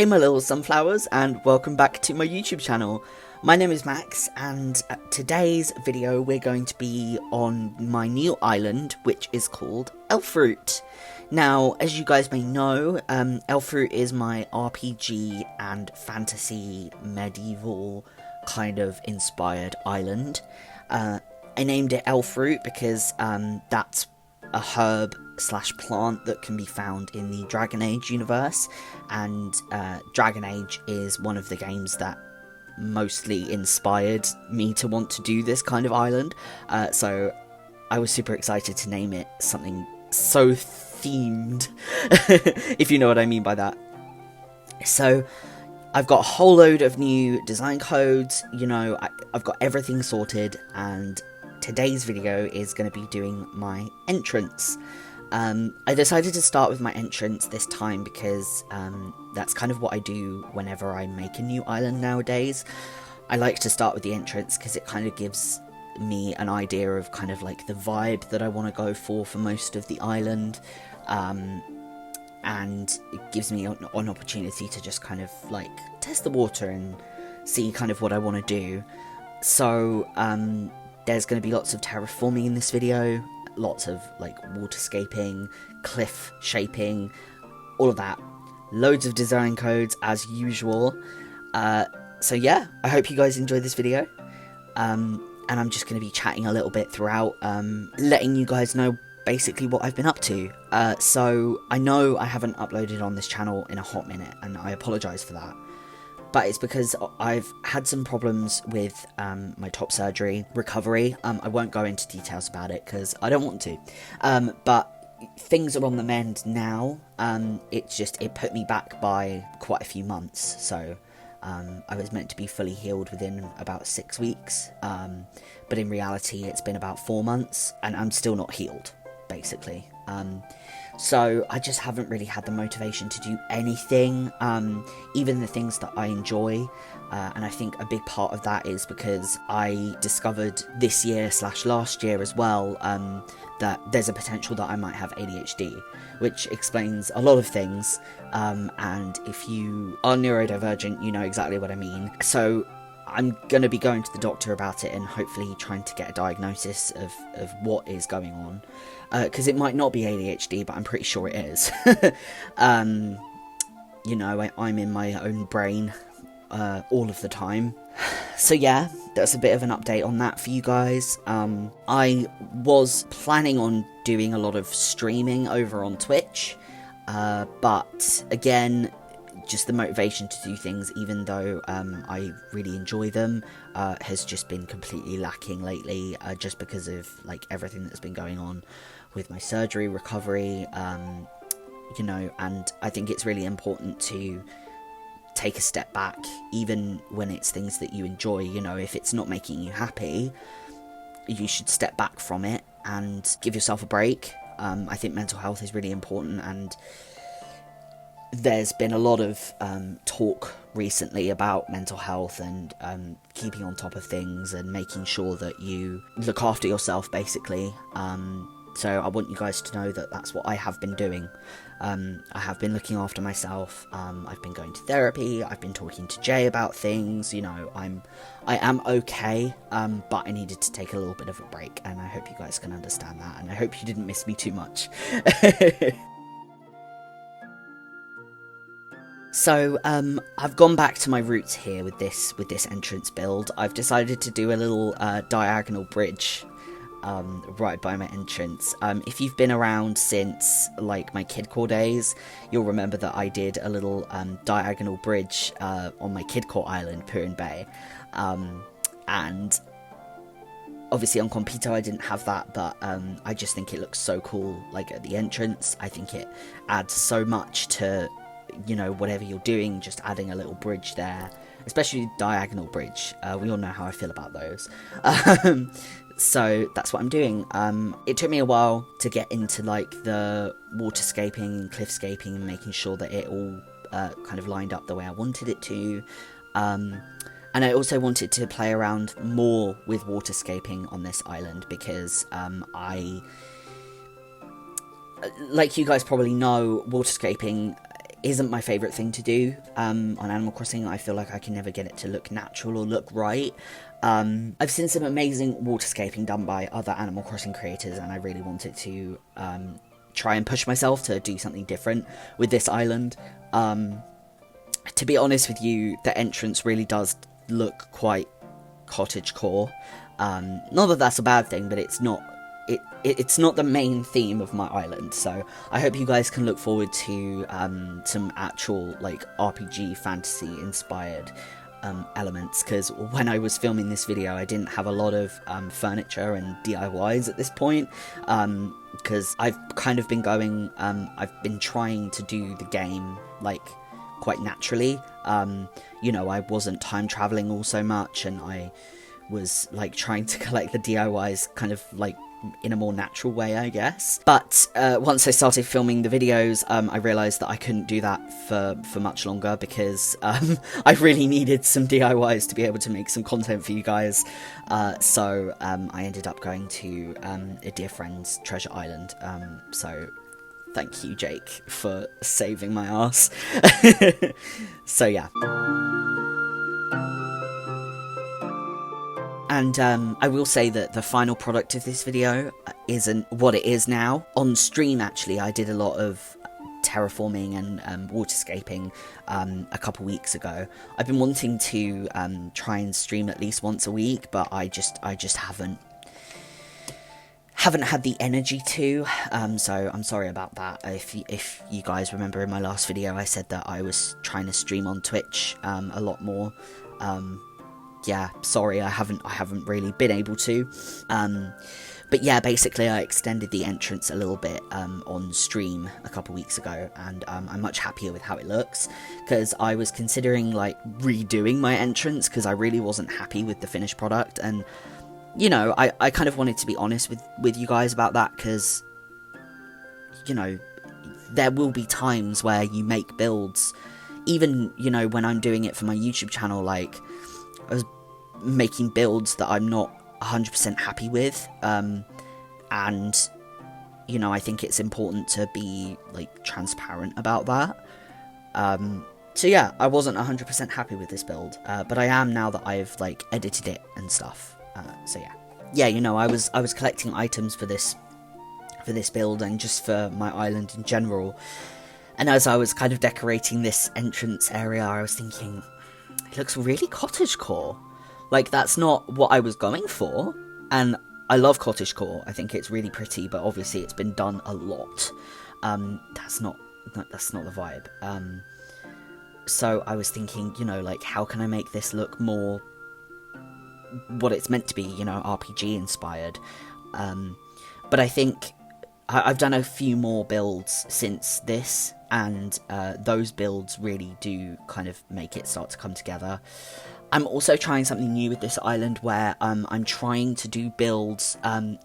Hey my little sunflowers, and welcome back to my YouTube channel. My name is Max, and today's video we're going to be on my new island, which is called Elfroot. Now, as you guys may know, Elfroot is my RPG and fantasy medieval kind of inspired island. I named it Elfroot because that's a herb / plant that can be found in the Dragon Age universe, and Dragon Age is one of the games that mostly inspired me to want to do this kind of island, so I was super excited to name it something so themed, if you know what I mean by that. So I've got a whole load of new design codes, you know, I've got everything sorted, and today's video is going to be doing my entrance. I decided to start with my entrance this time because that's kind of what I do whenever I make a new island nowadays. I like to start with the entrance because it kind of gives me an idea of kind of like the vibe that I want to go for most of the island, and it gives me an opportunity to just kind of like test the water and see kind of what I want to do. So there's going to be lots of terraforming in this video, lots of like waterscaping, cliff shaping, all of that. Loads of design codes as usual. So yeah, I hope you guys enjoy this video. And I'm just going to be chatting a little bit throughout, letting you guys know basically what I've been up to. So I know I haven't uploaded on this channel in a hot minute, and I apologise for that. But it's because I've had some problems with my top surgery recovery. I won't go into details about it because I don't want to. But things are on the mend now. It put me back by quite a few months. So I was meant to be fully healed within about 6 weeks. But in reality, it's been about 4 months and I'm still not healed, basically. So I just haven't really had the motivation to do anything, even the things that I enjoy, and I think a big part of that is because I discovered this year / last year as well, that there's a potential that I might have ADHD, which explains a lot of things, and if you are neurodivergent, you know exactly what I mean. So I'm going to be going to the doctor about it and hopefully trying to get a diagnosis of what is going on. Because it might not be ADHD, but I'm pretty sure it is. You know, I'm in my own brain all of the time. So yeah, that's a bit of an update on that for you guys. I was planning on doing a lot of streaming over on Twitch. But again, just the motivation to do things, even though I really enjoy them, has just been completely lacking lately, just because of like everything that's been going on with my surgery recovery, you know, and I think it's really important to take a step back, even when it's things that you enjoy. You know, if it's not making you happy, you should step back from it and give yourself a break. I think mental health is really important, and there's been a lot of talk recently about mental health and keeping on top of things and making sure that you look after yourself, basically. So I want you guys to know that that's what I have been doing. I have been looking after myself. I've been going to therapy. I've been talking to Jay about things. You know, I am okay, but I needed to take a little bit of a break, and I hope you guys can understand that, and I hope you didn't miss me too much. So, I've gone back to my roots here with this entrance build. I've decided to do a little diagonal bridge right by my entrance. If you've been around since like my kidcore days, you'll remember that I did a little diagonal bridge on my kidcore island, Purin Bay, and obviously on Compito I didn't have that, but I just think it looks so cool, like at the entrance. I think it adds so much to, you know, whatever you're doing, just adding a little bridge there, especially diagonal bridge. We all know how I feel about those. So that's what I'm doing. It took me a while to get into like the waterscaping and cliffscaping and making sure that it all kind of lined up the way I wanted it to. And I also wanted to play around more with waterscaping on this island because like you guys probably know, waterscaping isn't my favourite thing to do on Animal Crossing. I feel like I can never get it to look natural or look right. I've seen some amazing waterscaping done by other Animal Crossing creators, and I really wanted to try and push myself to do something different with this island. To be honest with you, the entrance really does look quite cottagecore. Not that that's a bad thing, but it's not the main theme of my island, so I hope you guys can look forward to some actual like RPG fantasy inspired elements, because when I was filming this video I didn't have a lot of furniture and DIYs at this point, because I've kind of been going, I've been trying to do the game like quite naturally. You know, I wasn't time traveling all so much, and I was like trying to collect the DIYs kind of like in a more natural way, I guess. But once I started filming the videos, I realised that I couldn't do that for much longer, because I really needed some DIYs to be able to make some content for you guys. So I ended up going to a dear friend's treasure island. So thank you, Jake, for saving my ass. So yeah. And I will say that the final product of this video isn't what it is now. On stream, actually, I did a lot of terraforming and waterscaping a couple weeks ago. I've been wanting to try and stream at least once a week, but I just haven't had the energy to, so I'm sorry about that. If you guys remember in my last video, I said that I was trying to stream on Twitch a lot more. Yeah, sorry, I haven't really been able to. But yeah, basically I extended the entrance a little bit on stream a couple weeks ago, and I'm much happier with how it looks, because I was considering like redoing my entrance, because I really wasn't happy with the finished product. And you know, I kind of wanted to be honest with you guys about that, because you know, there will be times where you make builds, even, you know, when I'm doing it for my YouTube channel, like I was making builds that I'm not 100% happy with, and you know, I think it's important to be like transparent about that. So yeah, I wasn't 100% happy with this build, but I am now that I've like edited it and stuff. So yeah, you know, I was collecting items for this build and just for my island in general, and as I was kind of decorating this entrance area, I was thinking, it looks really cottagecore. Like, that's not what I was going for, and I love cottagecore. I think it's really pretty, but obviously it's been done a lot. That's not the vibe. So I was thinking, you know, like, how can I make this look more what it's meant to be, you know, RPG inspired. But I think I've done a few more builds since this, and those builds really do kind of make it start to come together. I'm also trying something new with this island, where I'm trying to do builds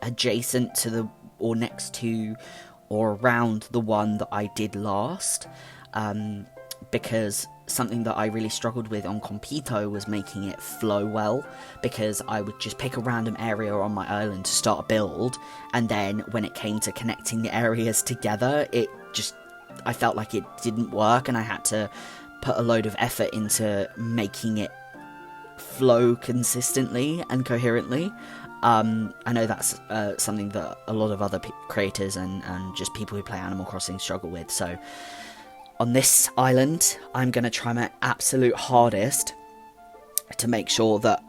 adjacent to the, or next to, or around the one that I did last, because something that I really struggled with on Compito was making it flow well, because I would just pick a random area on my island to start a build, and then when it came to connecting the areas together, I felt like it didn't work, and I had to put a load of effort into making it flow consistently and coherently. I know that's something that a lot of other creators and just people who play Animal Crossing struggle with, so on this island, I'm going to try my absolute hardest to make sure that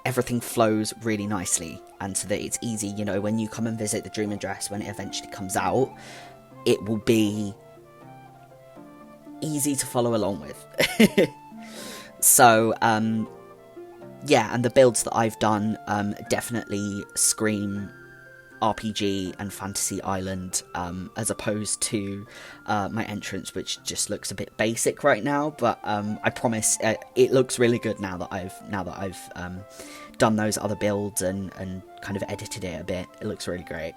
everything flows really nicely, and so that it's easy, you know, when you come and visit the Dream Address, when it eventually comes out, it will be easy to follow along with. So, yeah, and the builds that I've done definitely scream RPG and Fantasy Island, as opposed to my entrance, which just looks a bit basic right now. But I promise it looks really good now that I've done those other builds and kind of edited it a bit. It looks really great.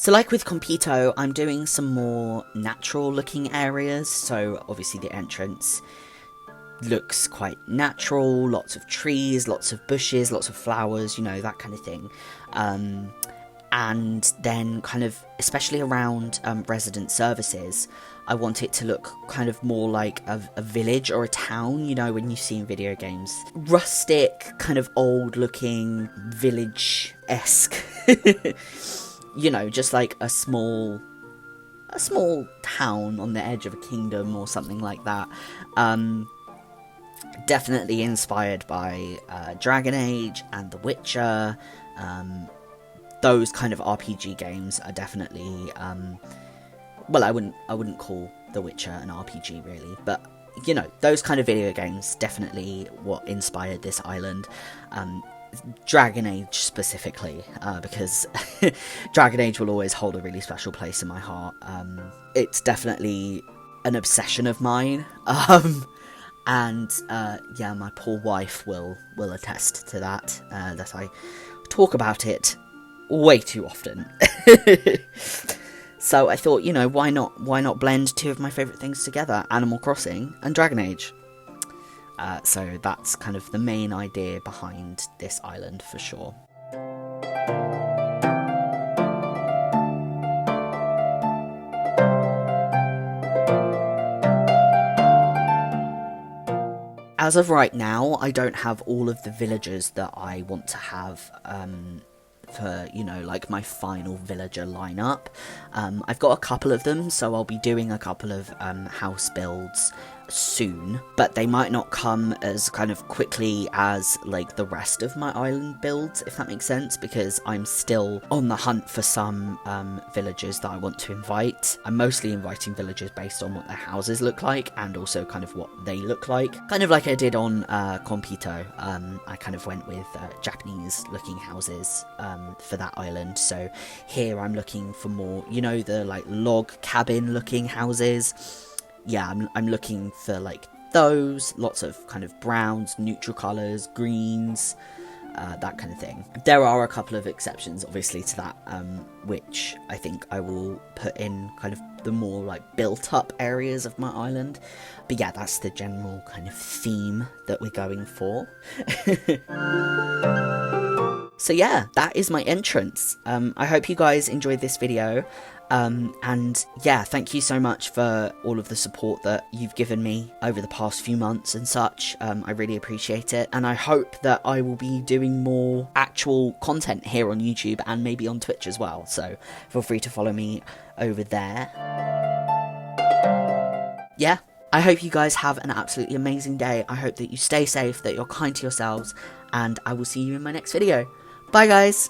So like with Compito, I'm doing some more natural looking areas, so obviously the entrance looks quite natural, lots of trees, lots of bushes, lots of flowers, you know, that kind of thing. And then kind of, especially around resident services, I want it to look kind of more like a village or a town, you know, when you see in video games. Rustic, kind of old looking, village-esque. You know, just like a small town on the edge of a kingdom or something like that. Definitely inspired by Dragon Age and The Witcher. Those kind of RPG games are definitely, well, I wouldn't call The Witcher an RPG really, but you know, those kind of video games definitely what inspired this island. Dragon Age specifically, because Dragon Age will always hold a really special place in my heart. It's definitely an obsession of mine, and yeah, my poor wife will attest to that, that I talk about it way too often. So I thought, you know, why not blend two of my favourite things together, Animal Crossing and Dragon Age. So that's kind of the main idea behind this island for sure. As of right now, I don't have all of the villagers that I want to have for, you know, like my final villager lineup. I've got a couple of them, so I'll be doing a couple of house builds soon, but they might not come as kind of quickly as like the rest of my island builds, if that makes sense, because I'm still on the hunt for some villagers that I want to invite. I'm mostly inviting villagers based on what their houses look like and also kind of what they look like, kind of like I did on Compito. I kind of went with Japanese looking houses for that island, so here I'm looking for more, you know, the like log cabin looking houses. Yeah, I'm looking for like those, lots of kind of browns, neutral colours, greens, that kind of thing. There are a couple of exceptions obviously to that, which I think I will put in kind of the more like built up areas of my island. But yeah, that's the general kind of theme that we're going for. So yeah, that is my entrance. I hope you guys enjoyed this video. And yeah, thank you so much for all of the support that you've given me over the past few months and such. I really appreciate it, and I hope that I will be doing more actual content here on YouTube and maybe on Twitch as well, so feel free to follow me over there. Yeah, I hope you guys have an absolutely amazing day. I hope that you stay safe, that you're kind to yourselves, and I will see you in my next video. Bye guys!